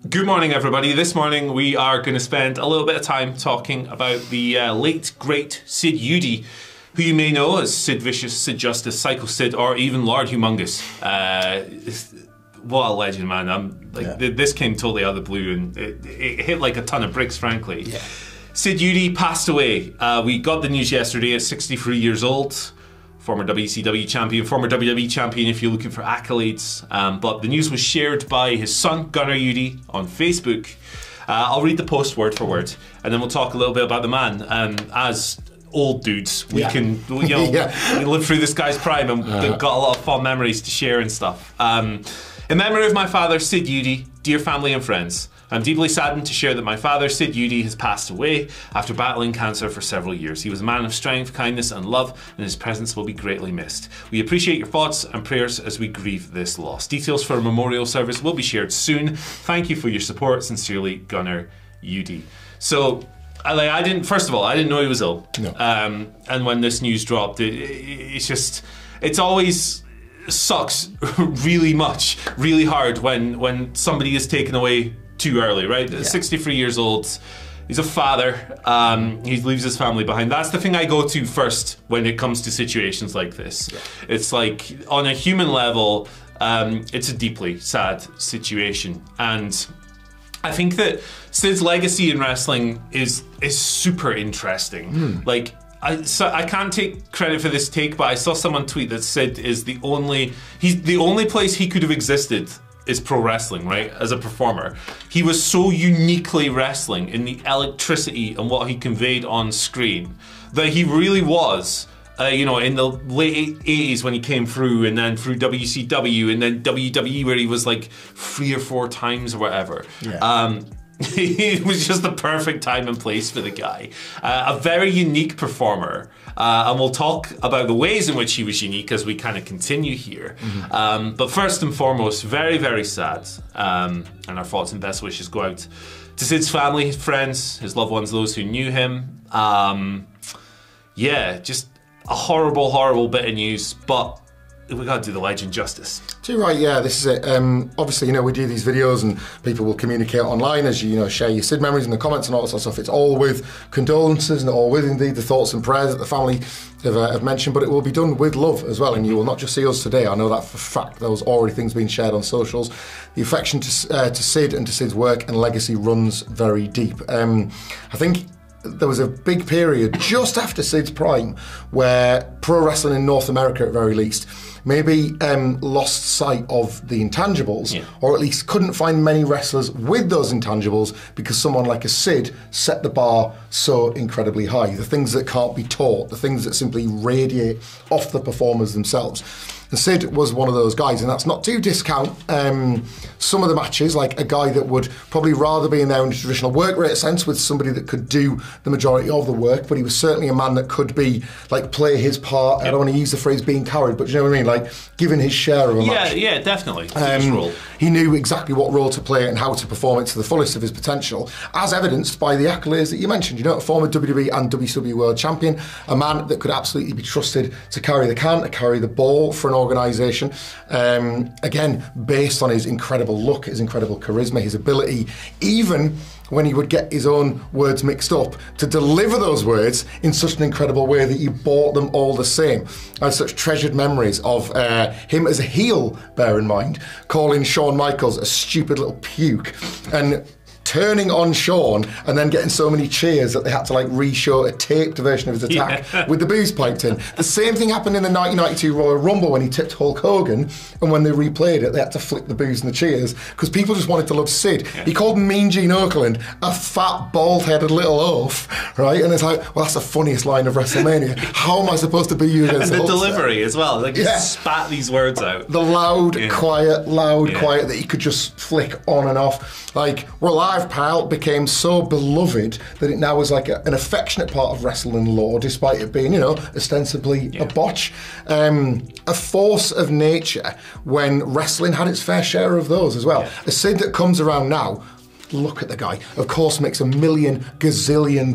Good morning, everybody. This morning we are going to spend a little bit of time talking about the late, great Sid Eudy, who you may know as Sid Viscious, Sid Justice, Sycho Sid, or even Lord Humongous. What a legend, man. This came totally out of the blue, and it hit like a ton of bricks, frankly. Yeah. Sid Eudy passed away. We got the news yesterday at 63 years old. Former WCW champion, former WWE champion if you're looking for accolades. But the news was shared by his son, Gunnar Eudy, on Facebook. I'll read the post word for word, and then we'll talk a little bit about the man. As old dudes, we can, we lived through this guy's prime and got a lot of fond memories to share and stuff. In memory of my father, Sid Eudy, dear family and friends, I'm deeply saddened to share that my father, Sid Eudy, has passed away after battling cancer for several years. He was a man of strength, kindness and love, and his presence will be greatly missed. We appreciate your thoughts and prayers as we grieve this loss. Details for a memorial service will be shared soon. Thank you for your support. Sincerely, Gunnar Eudy. So, first of all, I didn't know he was ill. No. And when this news dropped, it's always sucks really hard when somebody is taken away too early, right? Yeah. 63 years old, he's a father, he leaves his family behind. That's the thing I go to first when it comes to situations like this. Yeah. It's like, on a human level, it's a deeply sad situation. And I think that Sid's legacy in wrestling is super interesting. Like, I can't take credit for this take, but I saw someone tweet that Sid is the only place he could have existed is pro wrestling, right? As a performer. He was so uniquely wrestling in the electricity and what he conveyed on screen that he really was, in the late 80s when he came through, and then through WCW, and then WWE where he was like 3 or 4 times or whatever. Yeah. It was just the perfect time and place for the guy. A very unique performer. And we'll talk about the ways in which he was unique as we kind of continue here. But first and foremost, very, very sad. And our thoughts and best wishes go out to Sid's family, his friends, his loved ones, those who knew him. Just a horrible, horrible bit of news. But we got to do the legend justice. Too right, yeah, this is it. Obviously, we do these videos and people will communicate online as you share your Sid memories in the comments and all that sort of stuff. It's all with condolences and all with indeed the thoughts and prayers that the family have mentioned, but it will be done with love as well. And you will not just see us today. I know that for a fact. There was already things being shared on socials. The affection to Sid and to Sid's work and legacy runs very deep. I think there was a big period just after Sid's prime where pro wrestling in North America, at very least, maybe lost sight of the intangibles, or at least couldn't find many wrestlers with those intangibles because someone like a Sid set the bar so incredibly high. The things that can't be taught, the things that simply radiate off the performers themselves. And Sid was one of those guys, and that's not to discount some of the matches, like a guy that would probably rather be in there in a traditional work rate sense with somebody that could do the majority of the work, but he was certainly a man that could be, like, play his part. I don't want to use the phrase being carried, but do you know what I mean? Like, given his share of a match. Yeah, definitely. His role. He knew exactly what role to play and how to perform it to the fullest of his potential, as evidenced by the accolades that you mentioned. A former WWE and WCW World Champion, a man that could absolutely be trusted to carry the can, to carry the ball for an organisation. Again, based on his incredible look, his incredible charisma, his ability, even when he would get his own words mixed up, to deliver those words in such an incredible way that you bought them all the same. I had such treasured memories of him as a heel, bear in mind, calling Shawn Michaels a stupid little puke, and turning on Shawn and then getting so many cheers that they had to re-show a taped version of his attack with the booze piped in. The same thing happened in the 1992 Royal Rumble when he tipped Hulk Hogan, and when they replayed it, they had to flip the booze and the cheers because people just wanted to love Sid. He called Mean Gene Okerlund a fat, bald-headed little oaf, right? And it's like, well, that's the funniest line of WrestleMania. How am I supposed to be you against the delivery as well? He spat these words out. The loud, quiet that he could just flick on and off. We're live, pal, became so beloved that it now was like an affectionate part of wrestling lore, despite it being, ostensibly a botch. A force of nature when wrestling had its fair share of those as well. A Sid that comes around now, look at the guy. Of course, makes $1 million gazillion,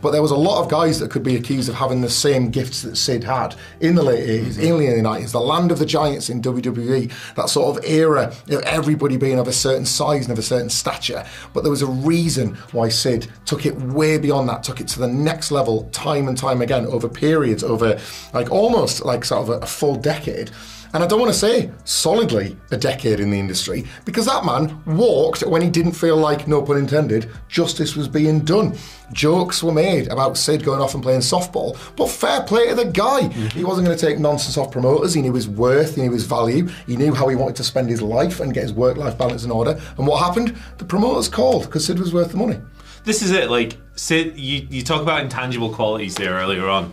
but there was a lot of guys that could be accused of having the same gifts that Sid had in the late 80s, early in the 90s, the land of the giants in WWE, that sort of era of everybody being of a certain size and of a certain stature. But there was a reason why Sid took it way beyond that, took it to the next level time and time again over periods, over like almost like sort of a full decade. And I don't want to say solidly a decade in the industry, because that man walked when he didn't feel like, no pun intended, justice was being done. Jokes were made about Sid going off and playing softball, but fair play to the guy. He wasn't going to take nonsense off promoters. He knew his worth, he knew his value, he knew how he wanted to spend his life and get his work-life balance in order. And what happened? The promoters called, because Sid was worth the money. This is it, like, Sid, you talk about intangible qualities there earlier on.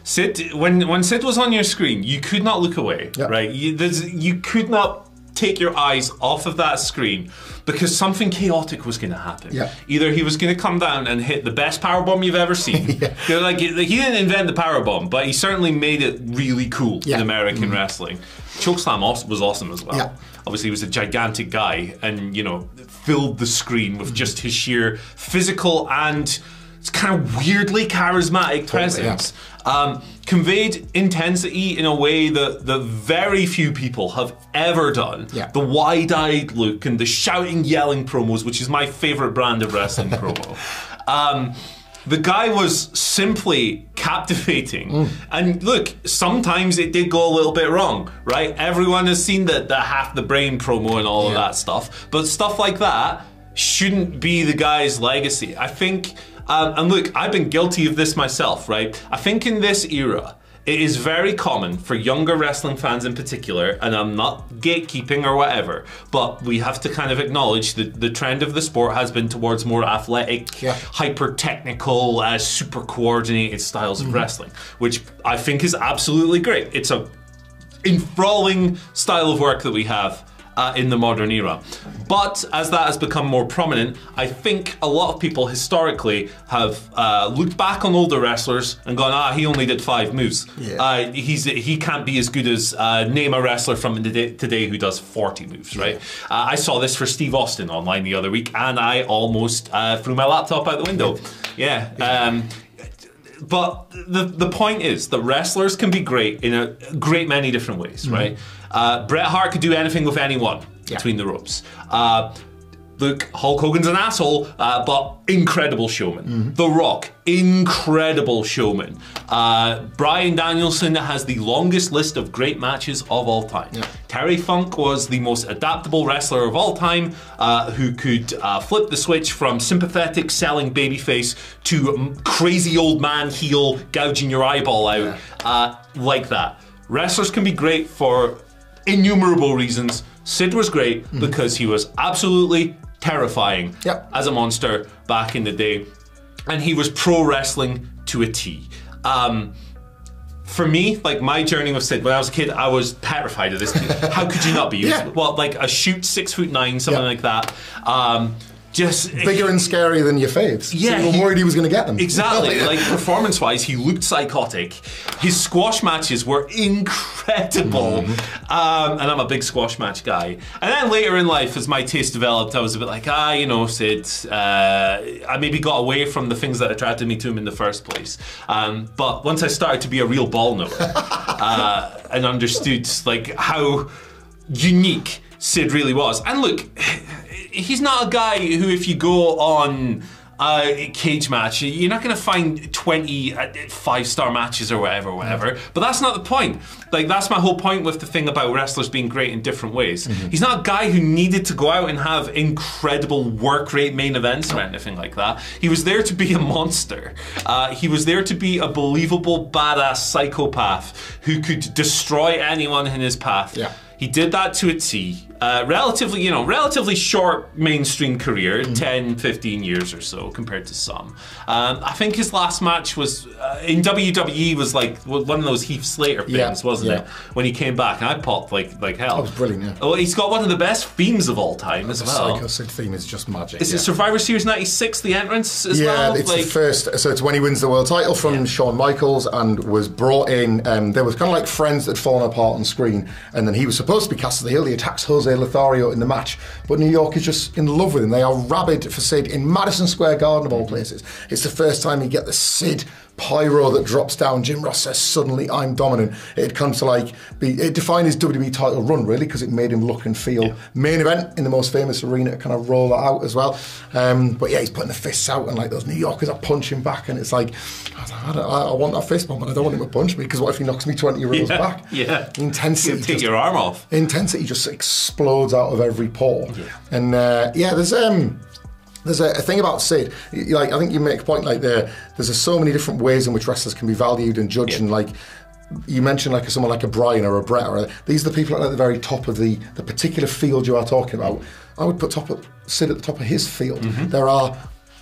Sid, when Sid was on your screen, you could not look away, right? You could not take your eyes off of that screen because something chaotic was going to happen. Either he was going to come down and hit the best powerbomb you've ever seen. Like, he didn't invent the powerbomb, but he certainly made it really cool in American wrestling. Chokeslam was awesome as well. Obviously, he was a gigantic guy and, you know, filled the screen with just his sheer physical and kind of weirdly charismatic presence. Conveyed intensity in a way that very few people have ever done. The wide-eyed look and the shouting, yelling promos, which is my favorite brand of wrestling promo. The guy was simply captivating. And look, sometimes it did go a little bit wrong, right? Everyone has seen the half the brain promo and all of that stuff. But stuff like that shouldn't be the guy's legacy. I think, and look, I've been guilty of this myself, right? I think in this era, it is very common for younger wrestling fans in particular, and I'm not gatekeeping or whatever, but we have to kind of acknowledge that the trend of the sport has been towards more athletic, hyper-technical, super coordinated styles of wrestling, which I think is absolutely great. It's a enthralling style of work that we have in the modern era. But as that has become more prominent, I think a lot of people historically have looked back on older wrestlers and gone, he only did 5 moves. He can't be as good as name a wrestler from today who does 40 moves, right? I saw this for Steve Austin online the other week and I almost threw my laptop out the window. But the point is that wrestlers can be great in a great many different ways, right? Bret Hart could do anything with anyone between the ropes. Look, Hulk Hogan's an asshole, but incredible showman. The Rock, incredible showman. Bryan Danielson has the longest list of great matches of all time. Terry Funk was the most adaptable wrestler of all time, who could flip the switch from sympathetic selling babyface to crazy old man heel gouging your eyeball out, like that. Wrestlers can be great for innumerable reasons. Sid was great because he was absolutely terrifying as a monster back in the day, and he was pro wrestling to a T. For me, like my journey with Sid, when I was a kid, I was petrified of this kid. How could you not be? Well, like a shoot 6'9", something like that. Just bigger and scarier than your faves. So you were worried he was going to get them. Exactly. Like performance-wise, he looked psychotic. His squash matches were incredible, and I'm a big squash match guy. And then later in life, as my taste developed, I was a bit like, you know, Sid. I maybe got away from the things that attracted me to him in the first place. But once I started to be a real ball knower and understood like how unique Sid really was, and look, he's not a guy who, if you go on a cage match, you're not going to find 20 5-star matches or whatever. But that's not the point. Like, that's my whole point with the thing about wrestlers being great in different ways. He's not a guy who needed to go out and have incredible work rate main events or anything like that. He was there to be a monster. He was there to be a believable, badass psychopath who could destroy anyone in his path. He did that to a T. Relatively short mainstream career, 10, 15 years or so compared to some. I think his last match was in WWE was like one of those Heath Slater things, wasn't it? When he came back, and I popped like hell. That was brilliant. Well, he's got one of the best themes of all time as well. The Sycho Sid theme is just magic. Is it Survivor Series '96 the entrance as well? Yeah, it's the first. So it's when he wins the world title from Shawn Michaels and was brought in. There was kind of like friends that had fallen apart on screen, and then he was supposed to be cast as the heel. He attacks Jose Jose Lothario in the match. But New York is just in love with him. They are rabid for Sid in Madison Square Garden of all places. It's the first time you get the Sid pyro that drops down. Jim Ross says, suddenly I'm dominant. It comes to like, it defined his WWE title run really, because it made him look and feel main event in the most famous arena to kind of roll that out as well. But yeah, he's putting the fists out and like those New Yorkers are punching back, and it's like, I want that fist bump, but I don't want him to punch me, because what if he knocks me 20 rows back? Yeah. The intensity. Take your arm off. Intensity just explodes out of every pore. Yeah. And there's a thing about Sid, like I think you make a point, like there's so many different ways in which wrestlers can be valued and judged, and like you mentioned, like someone like a Brian or a Brett, these are the people at the very top of the particular field you are talking about. I would put Sid at the top of his field. There are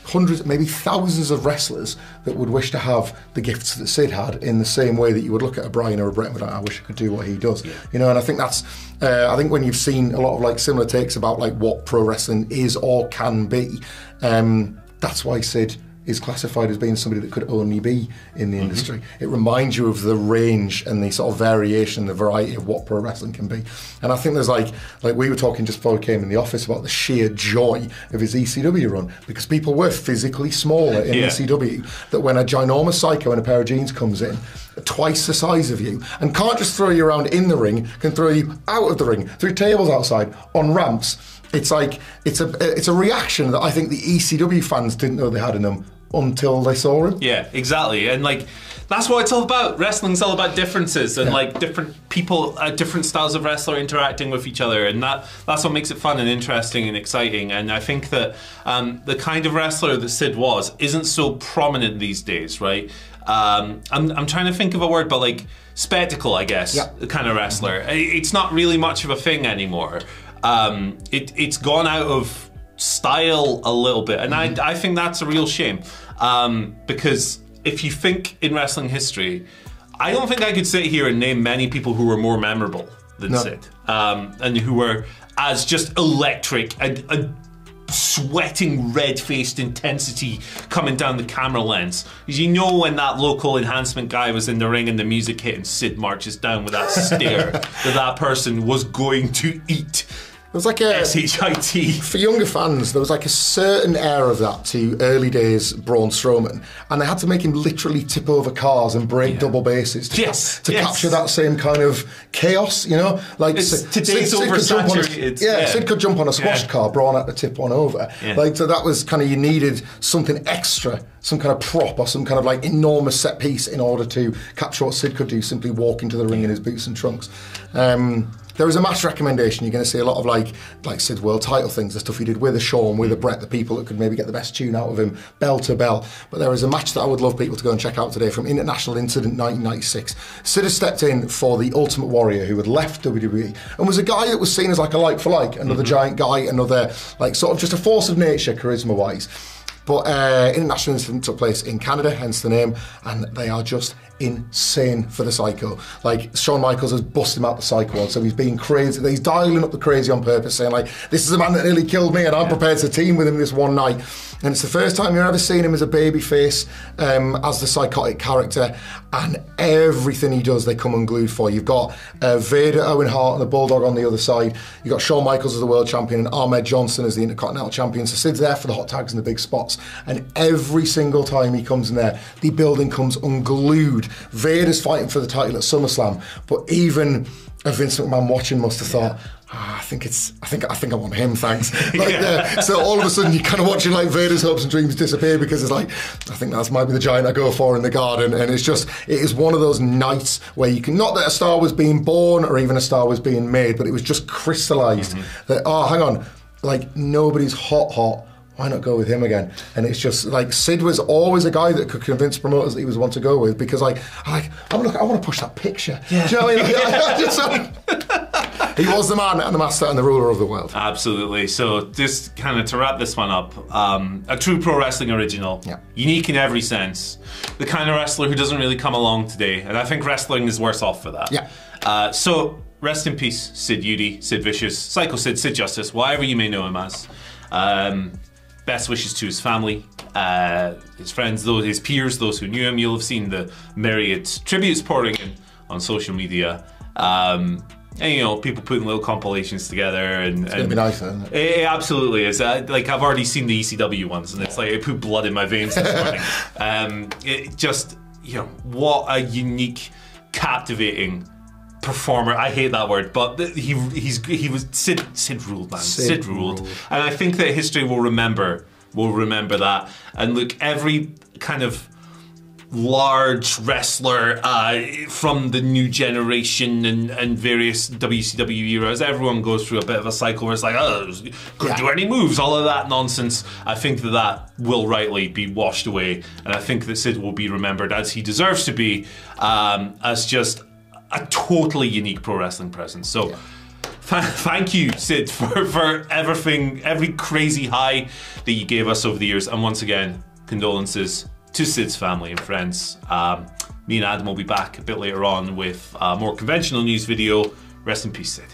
hundreds, maybe thousands of wrestlers that would wish to have the gifts that Sid had, in the same way that you would look at a Brian or a Brett and be like, I wish I could do what he does. You know, and I think that's, I think when you've seen a lot of like similar takes about like what pro wrestling is or can be, that's why Sid is classified as being somebody that could only be in the industry. It reminds you of the range and the sort of variation, the variety of what pro wrestling can be. And I think there's like we were talking just before we came in the office about the sheer joy of his ECW run, because people were physically smaller in ECW, that when a ginormous Psycho in a pair of jeans comes in, twice the size of you, and can't just throw you around in the ring, can throw you out of the ring, through tables outside, on ramps. It's like, it's a reaction that I think the ECW fans didn't know they had in them until they saw him. Yeah, exactly. And like, that's what it's all about. Wrestling's all about differences and like different people, different styles of wrestler interacting with each other, and that's what makes it fun and interesting and exciting. And I think that the kind of wrestler that Sid was isn't so prominent these days, right? I'm trying to think of a word, but like spectacle, I guess, the kind of wrestler. It's not really much of a thing anymore. It's gone out of style a little bit, and I think that's a real shame, because if you think in wrestling history, I don't think I could sit here and name many people who were more memorable than Sid, and who were as just electric and sweating red-faced intensity coming down the camera lens. Because you know when that local enhancement guy was in the ring and the music hit and Sid marches down with that stare, that person was going to eat. There was like a SHIT. For younger fans, there was like a certain air of that to early days Braun Strowman, and they had to make him literally tip over cars and break double bases to capture that same kind of chaos, you know? Like today's oversaturated. Sid could jump on a squash car, Braun had to tip one over. Like, so that was kind of, you needed something extra, some kind of prop or some kind of like enormous set piece in order to capture what Sid could do, simply walk into the ring in his boots and trunks. There is a match recommendation. You're going to see a lot of like Sid's world title things, the stuff he did with a Shawn, with a Brett, the people that could maybe get the best tune out of him, bell to bell. But there is a match that I would love people to go and check out today from International Incident 1996. Sid has stepped in for the Ultimate Warrior, who had left WWE, and was a guy that was seen as like a like for like, another giant guy, another like sort of just a force of nature, charisma-wise. But International Incident took place in Canada, hence the name, and they are just insane for the Psycho. Like, Shawn Michaels has busted him out the Psycho, so he's being crazy. He's dialing up the crazy on purpose, saying like, this is a man that nearly killed me and I'm prepared to team with him this one night. And it's the first time you're ever seeing him as a baby face, as the psychotic character, and everything he does they come unglued for. You've got Vader, Owen Hart and the Bulldog on the other side. You've got Shawn Michaels as the world champion and Ahmed Johnson as the Intercontinental champion. So Sid's there for the hot tags and the big spots, and every single time he comes in there, the building comes unglued. Vader's fighting for the title at SummerSlam, but even a Vince McMahon watching must have thought, I think I want him, thanks. So all of a sudden you're kind of watching like Vader's hopes and dreams disappear, because it's like, I think that might be the giant I go for in the garden. And it's just, it is one of those nights where you can, not that a star was being born or even a star was being made, but it was just crystallized that, oh, hang on, like nobody's hot. Why not go with him again? And it's just like, Sid was always a guy that could convince promoters that he was one to go with, because I want to push that picture. Yeah. Do you know what I mean? He was the man and the master and the ruler of the world. Absolutely. So just kind of to wrap this one up, a true pro wrestling original, unique in every sense, the kind of wrestler who doesn't really come along today, and I think wrestling is worse off for that. Yeah. So rest in peace, Sid Eudy, Sid Viscious, Sycho Sid, Sid Justice, whatever you may know him as. Best wishes to his family, his friends, his peers, those who knew him. You'll have seen the myriad tributes pouring in on social media. And, you know, people putting little compilations together, and it's gonna be nice, isn't it? It absolutely is. Like, I've already seen the ECW ones, and it's like it put blood in my veins this morning. It just, you know, what a unique, captivating performer. I hate that word, but he was Sid ruled, man. Sid ruled, and I think that history will remember that. And look, every kind of large wrestler from the new generation and various WCW eras, everyone goes through a bit of a cycle where it's like, oh, couldn't do any moves, all of that nonsense. I think that will rightly be washed away, and I think that Sid will be remembered as he deserves to be, as just a totally unique pro wrestling presence. So thank you, Sid, for everything, every crazy high that you gave us over the years, and once again, condolences to Sid's family and friends. Me and Adam will be back a bit later on with a more conventional news video. Rest in peace, Sid.